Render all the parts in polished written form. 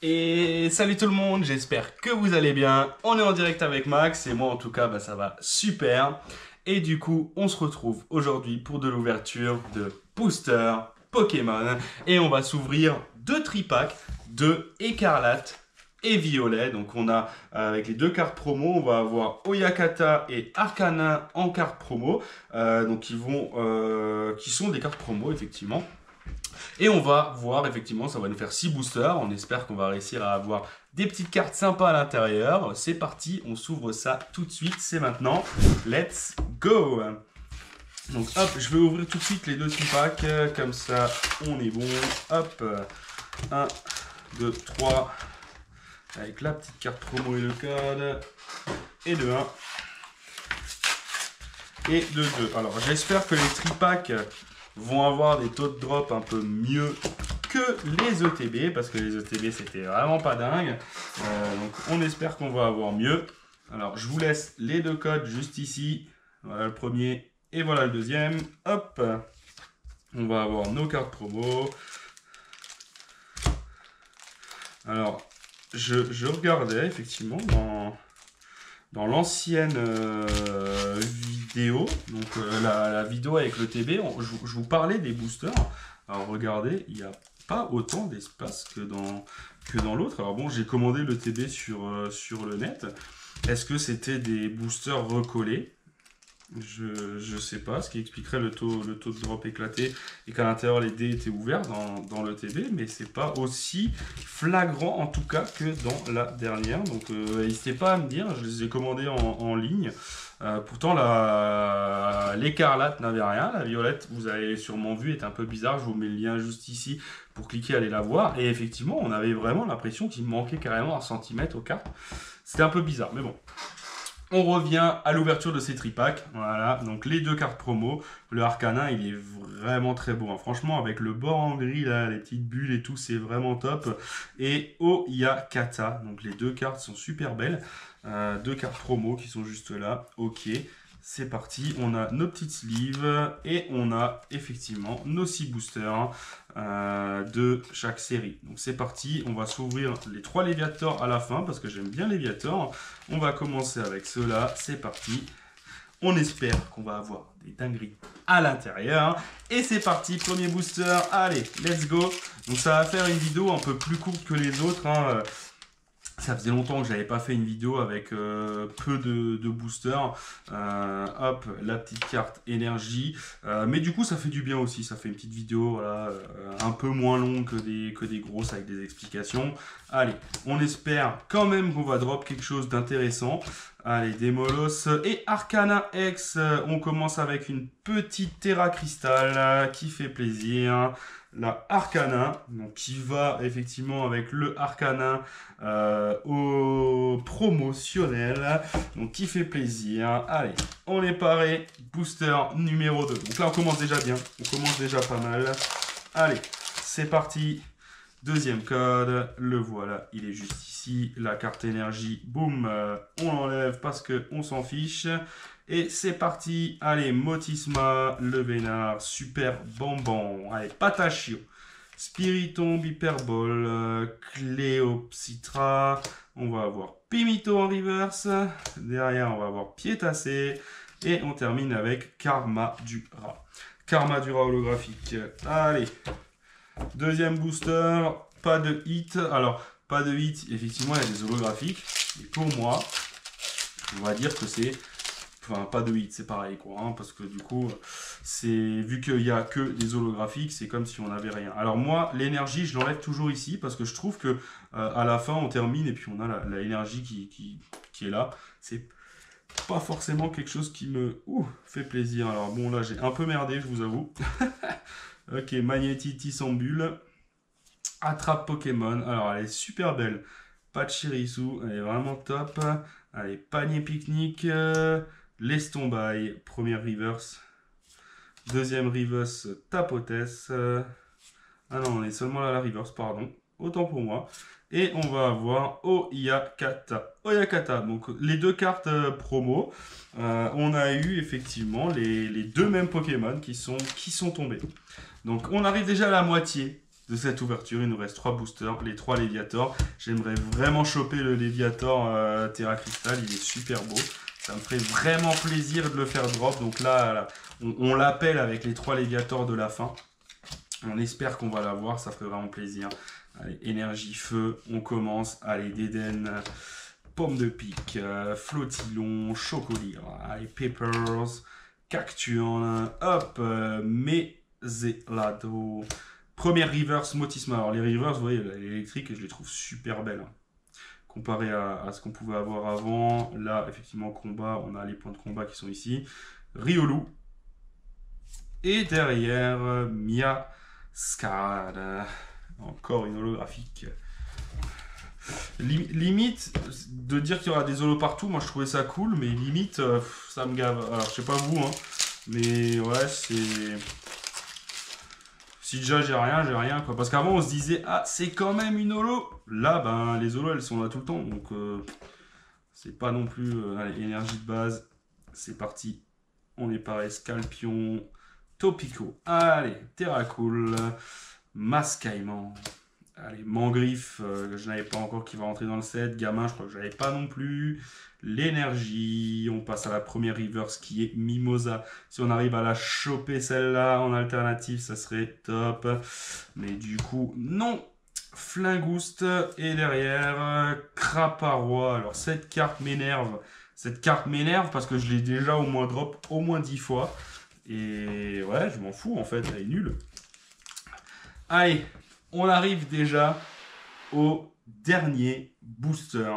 Et salut tout le monde, j'espère que vous allez bien. On est en direct avec Max et moi en tout cas ça va super. Et du coup on se retrouve aujourd'hui pour de l'ouverture de Booster Pokémon. Et on va s'ouvrir deux tripacks de Écarlate et Violet. Donc on a avec les deux cartes promo, on va avoir Oyakata et Arcanin en cartes promo. Qui sont des cartes promo effectivement. Et on va voir, effectivement, ça va nous faire 6 boosters. On espère qu'on va réussir à avoir des petites cartes sympas à l'intérieur. C'est parti, on s'ouvre ça tout de suite. C'est maintenant. Let's go! Donc hop, je vais ouvrir tout de suite les deux packs. Comme ça, on est bon. Hop, 1, 2, 3. Avec la petite carte promo et le code. Et de 1. Et de 2. Alors, j'espère que les tripacks vont avoir des taux de drop un peu mieux que les ETB, parce que les ETB c'était vraiment pas dingue. Donc on espère qu'on va avoir mieux. Alors je vous laisse les deux codes juste ici. Voilà le premier et voilà le deuxième. Hop, on va avoir nos cartes promo. Alors je regardais effectivement dans l'ancienne vidéo, donc la vidéo avec le TB, je vous parlais des boosters. Alors regardez, il n'y a pas autant d'espace que dans l'autre. Alors bon, j'ai commandé le TB sur le net. Est-ce que c'était des boosters recollés? Je sais pas, ce qui expliquerait le taux de drop éclaté et qu'à l'intérieur les dés étaient ouverts dans le TB, mais c'est pas aussi flagrant en tout cas que dans la dernière. Donc n'hésitez pas à me dire, je les ai commandés en ligne. Pourtant l'écarlate n'avait rien, la violette vous avez sûrement vu est un peu bizarre, je vous mets le lien juste ici pour cliquer aller la voir. Et effectivement on avait vraiment l'impression qu'il manquait carrément 1 centimètre aux cartes. C'était un peu bizarre, mais bon. On revient à l'ouverture de ces tripacks. Voilà, donc les deux cartes promo. Le Arcanin, il est vraiment très beau. Hein. Franchement, avec le bord en gris, là, les petites bulles et tout, c'est vraiment top. Et Oyakata. Donc les deux cartes sont super belles. Deux cartes promo qui sont juste là. Ok, c'est parti. On a nos petites sleeves et on a effectivement nos 6 boosters de chaque série. Donc c'est parti, on va s'ouvrir les 3 Léviators à la fin parce que j'aime bien Léviator. On va commencer avec ceux-là, c'est parti. On espère qu'on va avoir des dingueries à l'intérieur. Et c'est parti, premier booster, allez, let's go. Donc ça va faire une vidéo un peu plus courte que les autres. Hein. Ça faisait longtemps que j'avais pas fait une vidéo avec peu de boosters. Hop, la petite carte énergie. Mais du coup, ça fait du bien aussi. Ça fait une petite vidéo voilà, un peu moins longue que des grosses avec des explications. Allez, on espère quand même qu'on va drop quelque chose d'intéressant. Allez, Démolos et Arcanin X. On commence avec une petite Terra Cristal qui fait plaisir. La Arcanin, donc qui va effectivement avec le Arcanin au promotionnel, donc qui fait plaisir. Allez, on est paré, booster numéro 2. Donc là on commence déjà bien, on commence déjà pas mal. Allez, c'est parti. Deuxième code, le voilà, il est juste ici. La carte énergie, boum, on l'enlève parce qu'on s'en fiche. Et c'est parti, allez, Motisma, le Vénard, Super Bambon, allez, Patachio, Spiritomb, Hyperbole, Cléopsitra, on va avoir Pimito en reverse, derrière on va avoir Piétassé, et on termine avec Karma du Rat. Karma du Rat holographique, allez, deuxième booster, pas de hit, alors pas de hit, effectivement il y a des holographiques, mais pour moi, on va dire que c'est... Enfin, pas de hit, c'est pareil, quoi. Hein, parce que du coup, vu qu'il n'y a que des holographiques, c'est comme si on n'avait rien. Alors moi, l'énergie, je l'enlève toujours ici, parce que je trouve que à la fin, on termine, et puis on a l'énergie qui est là. C'est pas forcément quelque chose qui me fait plaisir. Alors bon, là, j'ai un peu merdé, je vous avoue. Ok, Magnétiti sans bulle. Attrape Pokémon. Alors, elle est super belle. Pachirisu, elle est vraiment top. Allez, Panier Pique-Nique. Laisse tomber, première reverse. Deuxième reverse, Tapotesse. Ah non, on est seulement là à la reverse, pardon. Autant pour moi. Et on va avoir Oyakata. Oyakata, donc les deux cartes promo. On a eu effectivement les deux mêmes Pokémon qui sont tombés. Donc on arrive déjà à la moitié de cette ouverture. Il nous reste 3 boosters, les 3 Léviator. J'aimerais vraiment choper le Léviator Terra Crystal, il est super beau. Ça me ferait vraiment plaisir de le faire drop. Donc là, on l'appelle avec les 3 Léviator de la fin. On espère qu'on va l'avoir, ça ferait vraiment plaisir. Allez, énergie, feu, on commence. Allez, Déden, pomme de pique, flottillon, chocolat, allez, peppers, cacturne, hop, Mezelado. Première reverse Motisma. Alors les reverse, vous voyez, l'électrique, je les trouve super belles. Comparé à ce qu'on pouvait avoir avant. Là, effectivement, combat, on a les points de combat qui sont ici. Riolu. Et derrière, Mia Scad. Encore une holographique. Limite, de dire qu'il y aura des holos partout, moi je trouvais ça cool, mais limite, ça me gave. Alors, je sais pas vous, hein, mais ouais, c'est... Si déjà j'ai rien, quoi. Parce qu'avant, on se disait, ah, c'est quand même une holo. Là, ben, les holos, elles sont là tout le temps, donc c'est pas non plus... allez, énergie de base, c'est parti. On est pareil, Scalpion, Topico. Allez, Terracool, Mascaïman. Allez, Mangriffe, je n'avais pas encore qui va rentrer dans le set. Gamin, je crois que je n'avais pas non plus. L'énergie, on passe à la première reverse qui est Mimosa. Si on arrive à la choper celle-là en alternative, ça serait top. Mais du coup, non. Flingouste et derrière, Craparois. Alors cette carte m'énerve. Cette carte m'énerve parce que je l'ai déjà au moins drop au moins 10 fois. Et ouais, je m'en fous en fait, elle est nulle. Allez, on arrive déjà au dernier booster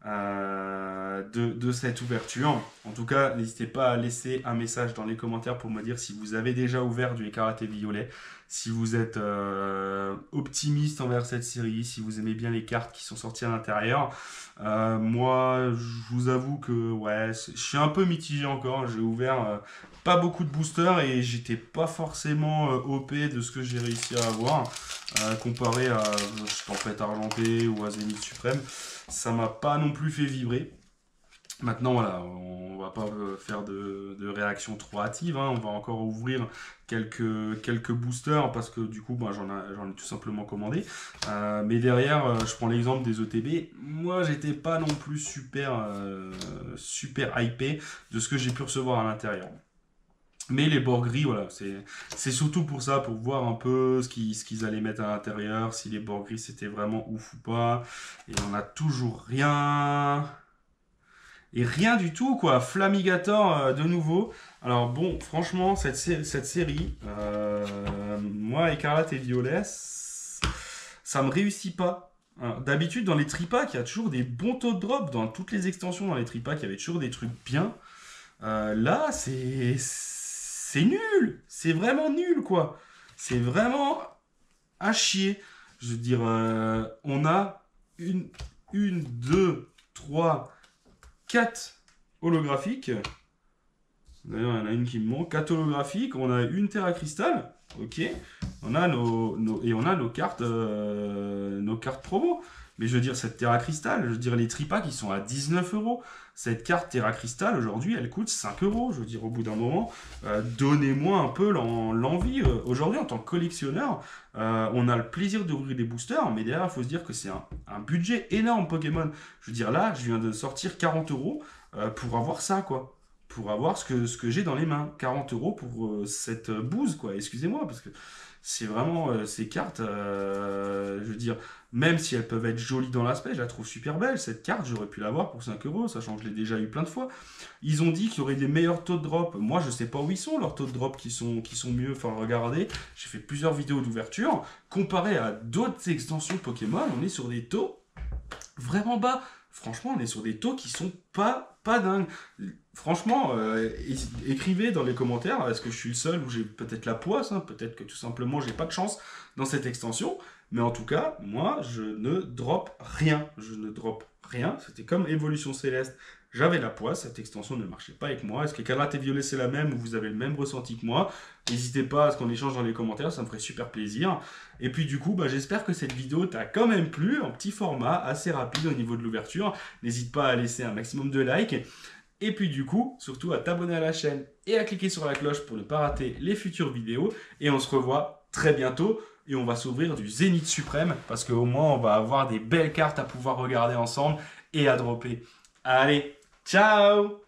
de cette ouverture. En tout cas, n'hésitez pas à laisser un message dans les commentaires pour me dire si vous avez déjà ouvert du Écarlate et Violet, si vous êtes optimiste envers cette série, si vous aimez bien les cartes qui sont sorties à l'intérieur. Moi, je vous avoue que ouais, je suis un peu mitigé encore. J'ai ouvert pas beaucoup de boosters et j'étais pas forcément OP de ce que j'ai réussi à avoir comparé à Tempête Argentée ou à Zénith Suprême. Ça m'a pas non plus fait vibrer. Maintenant, voilà, on va pas faire de réaction trop hâtive, hein. On va encore ouvrir quelques boosters parce que du coup, bah, j'en ai tout simplement commandé. Mais derrière, je prends l'exemple des ETB. Moi, j'étais pas non plus super hypé de ce que j'ai pu recevoir à l'intérieur. Mais les bords gris, voilà, c'est surtout pour ça, pour voir un peu ce qu'ils allaient mettre à l'intérieur, si les bords gris c'était vraiment ouf ou pas. Et on a toujours rien. Et rien du tout, quoi. Flamigator de nouveau. Alors bon, franchement, cette série, moi, Écarlate et Violet, ça me réussit pas. D'habitude, dans les tripacks, il y a toujours des bons taux de drop. Dans toutes les extensions, dans les tripacks, il y avait toujours des trucs bien. Là, c'est nul. C'est vraiment nul, quoi. C'est vraiment à chier. Je veux dire, on a une 2, 3... 4 holographiques. D'ailleurs, il y en a une qui me manque. 4 holographiques. On a une Terra Crystal. Ok. On a nos cartes promo. Mais je veux dire, cette Terra Crystal, je veux dire, les tripacks, ils sont à 19 €. Cette carte Terra Crystal, aujourd'hui, elle coûte 5 €. Je veux dire, au bout d'un moment, donnez-moi un peu l'envie. Aujourd'hui, en tant que collectionneur, on a le plaisir d'ouvrir des boosters, mais derrière, il faut se dire que c'est un budget énorme Pokémon. Je veux dire, là, je viens de sortir 40 € pour avoir ça, quoi. Pour avoir ce que j'ai dans les mains. 40 € pour cette bouse, quoi. Excusez-moi, parce que c'est vraiment ces cartes, je veux dire, même si elles peuvent être jolies dans l'aspect, je la trouve super belle. Cette carte, j'aurais pu l'avoir pour 5 €, sachant que je l'ai déjà eu plein de fois. Ils ont dit qu'il y aurait des meilleurs taux de drop. Moi, je sais pas où ils sont, leurs taux de drop qui sont mieux. Enfin, regardez, j'ai fait plusieurs vidéos d'ouverture. Comparé à d'autres extensions Pokémon, on est sur des taux vraiment bas. Franchement, on est sur des taux qui sont pas dingues. Franchement, écrivez dans les commentaires, est-ce que je suis le seul ou j'ai peut-être la poisse, hein, peut-être que tout simplement j'ai pas de chance dans cette extension. Mais en tout cas, moi, je ne drop rien. Je ne drop rien. C'était comme Évolution Céleste. J'avais la poisse, cette extension ne marchait pas avec moi. Est-ce que Écarlate et Violet c'est la même ou vous avez le même ressenti que moi? N'hésitez pas à ce qu'on échange dans les commentaires, ça me ferait super plaisir. Et puis du coup, bah, j'espère que cette vidéo t'a quand même plu, en petit format, assez rapide au niveau de l'ouverture. N'hésite pas à laisser un maximum de likes. Et puis du coup, surtout à t'abonner à la chaîne et à cliquer sur la cloche pour ne pas rater les futures vidéos. Et on se revoit très bientôt. et on va s'ouvrir du Zénith Suprême parce qu'au moins on va avoir des belles cartes à pouvoir regarder ensemble et à dropper. Allez, ciao!